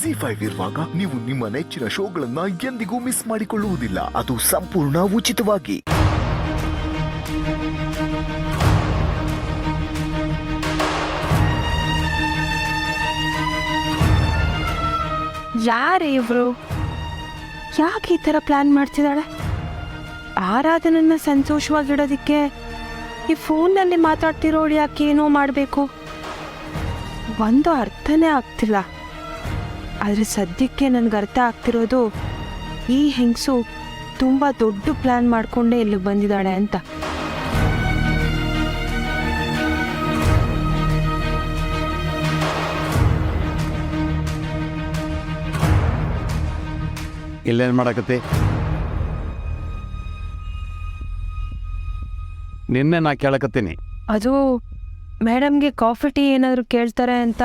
ZEE5 ಇರುವಾಗ ನೀವು ನಿಮ್ಮ ನೆಚ್ಚಿನ ಶೋಗಳನ್ನ ಎಂದಿಗೂ ಮಿಸ್ ಮಾಡಿಕೊಳ್ಳುವುದಿಲ್ಲ. ಅದು ಸಂಪೂರ್ಣ ಉಚಿತವಾಗಿ. ಯಾರೇ ಇವರು? ಯಾಕೆ ಈ ಥರ ಪ್ಲ್ಯಾನ್ ಮಾಡ್ತಿದ್ದಾಳೆ? ಆರಾಧನನ್ನ ಸಂತೋಷವಾಗಿಡೋದಕ್ಕೆ ಈ ಫೋನ್ನಲ್ಲಿ ಮಾತಾಡ್ತಿರೋಳು ಯಾಕೆ ಏನೋ ಮಾಡಬೇಕು? ಒಂದು ಅರ್ಥನೇ ಆಗ್ತಿಲ್ಲ. ಆದರೆ ಸದ್ಯಕ್ಕೆ ನನಗೆ ಅರ್ಥ ಆಗ್ತಿರೋದು ಈ ಹೆಂಗಸು ತುಂಬ ದೊಡ್ಡ ಪ್ಲ್ಯಾನ್ ಮಾಡಿಕೊಂಡೇ ಇಲ್ಲಿಗೆ ಬಂದಿದ್ದಾಳೆ ಅಂತ. ಇಲ್ಲೇನು ಮಾಡಕತ್ತಿ? ನಿನ್ನೆ ನಾ ಕೇಳಕತ್ತೀನಿ. ಅದು ಮೇಡಮ್ಗೆ ಕಾಫಿ ಟೀ ಏನಾದರೂ ಕೇಳ್ತಾರೆ ಅಂತ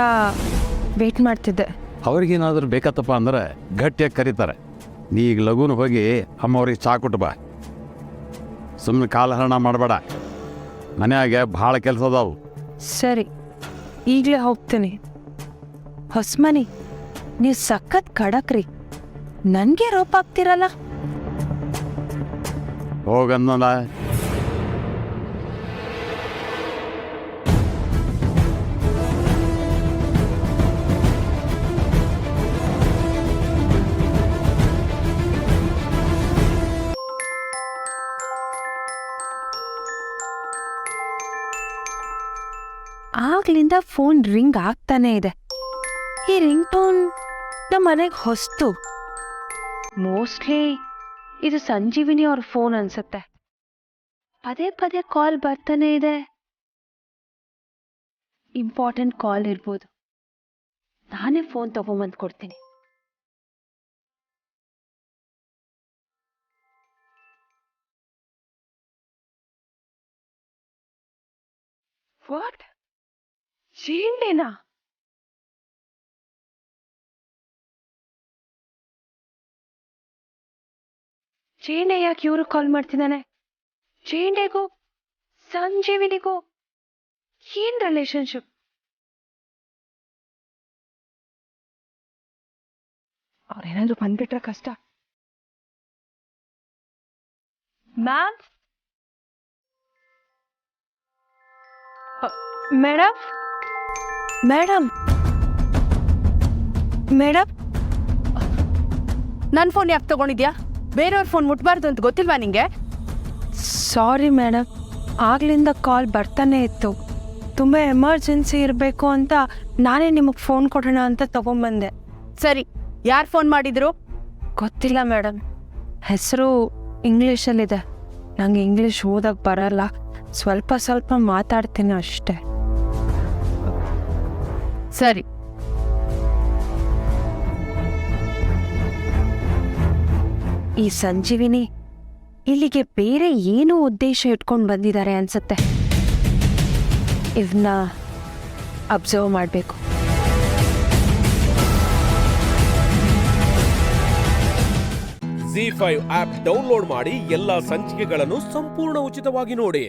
ವೇಟ್ ಮಾಡ್ತಿದ್ದೆ. ಅವ್ರಿಗೇನಾದ್ರೂ ಬೇಕತ್ತಪ್ಪ ಅಂದ್ರೆ ಗಟ್ಟಿಯಾಗಿ ಕರೀತಾರೆ. ನೀ ಈಗ ಲಘುನ ಹೋಗಿ ಅಮ್ಮವ್ರಿಗೆ ಚಾ ಕೊಟ್ಟು ಬಾ. ಸುಮ್ಮನೆ ಕಾಲಹರಣ ಮಾಡಬೇಡ. ಮನೆಯಾಗೆ ಭಾಳ ಕೆಲಸ ಅದಾವು. ಸರಿ, ಈಗಲೇ ಹೋಗ್ತೀನಿ. ಹೊಸ್ಮನಿ, ನೀವು ಸಖತ್ ಖಡಕ್ರಿ. ನನಗೆ ರೋಪ್ ಆಗ್ತಿರಲ್ಲ. ಹೋಗಂದ ಆಗ್ಲಿಂದ ಫೋನ್ ರಿಂಗ್ ಆಗ್ತಾನೆ ಇದೆ. ಈ ರಿಂಗ್ ಟೋನ್ ನಮ್ಮ ಮನೆಗೆ ಹೊಸ್ತು. ಮೋಸ್ಟ್ಲಿ ಇದು ಸಂಜೀವಿನಿ ಅವ್ರ ಫೋನ್ ಅನ್ಸುತ್ತೆ. ಪದೇ ಪದೇ ಕಾಲ್ ಬರ್ತಾನೆ ಇದೆ. ಇಂಪಾರ್ಟೆಂಟ್ ಕಾಲ್ ಇರ್ಬೋದು. ನಾನೇ ಫೋನ್ ತಗೊಂಬಂದು ಕೊಡ್ತೀನಿ. ವಾಟ್? ಚೇಂಡೇನಾ? ಚೇಂಡೆ ಯಾಕೆ ಇವರು ಕಾಲ್ ಮಾಡ್ತಿದ್ದಾನೆ? ಚೇಂಡೆಗೂ ಸಂಜೀವಿನಿಗೂ ಏನ್ ರಿಲೇಶನ್ಶಿಪ್? ಅವ್ರೇನಾದ್ರೂ ಬಂದ್ಬಿಟ್ರೆ ಕಷ್ಟ. ಮ್ಯಾಮ್, ಮೇಡಮ್ ಮೇಡಮ್ ಮೇಡಮ್ ನನ್ನ ಫೋನ್ ಯಾಕೆ ತಗೊಂಡಿದ್ಯಾ? ಬೇರೆಯವ್ರ ಫೋನ್ ಮುಟ್ಬಾರ್ದು ಅಂತ ಗೊತ್ತಿಲ್ವಾ ನಿಂಗೆ? ಸಾರಿ ಮೇಡಮ್, ಆಗ್ಲಿಂದ ಕಾಲ್ ಬರ್ತಾನೆ ಇತ್ತು. ತುಂಬ ಎಮರ್ಜೆನ್ಸಿ ಇರಬೇಕು ಅಂತ ನಾನೇ ನಿಮಗೆ ಫೋನ್ ಕೊಡೋಣ ಅಂತ ತಗೊಂಬಂದೆ. ಸರಿ, ಯಾರು ಫೋನ್ ಮಾಡಿದ್ರು? ಗೊತ್ತಿಲ್ಲ ಮೇಡಮ್. ಹೆಸರು ಇಂಗ್ಲೀಷಲ್ಲಿದೆ. ನಂಗೆ ಇಂಗ್ಲೀಷ್ ಓದಕ್ಕೆ ಬರಲ್ಲ. ಸ್ವಲ್ಪ ಸ್ವಲ್ಪ ಮಾತಾಡ್ತೀನಿ ಅಷ್ಟೆ. ಸರಿ, ಈ ಸಂಜೀವಿನಿ ಇಲ್ಲಿಗೆ ಬೇರೆ ಏನೋ ಉದ್ದೇಶ ಇಟ್ಕೊಂಡು ಬಂದಿದ್ದಾರೆ ಅನ್ಸುತ್ತೆ. ಇವನ್ನ ಅಬ್ಸರ್ವ್ ಮಾಡಬೇಕು. ZEE5 ಆಪ್ ಡೌನ್ಲೋಡ್ ಮಾಡಿ ಎಲ್ಲಾ ಸಂಚಿಕೆಗಳನ್ನು ಸಂಪೂರ್ಣ ಉಚಿತವಾಗಿ ನೋಡಿ.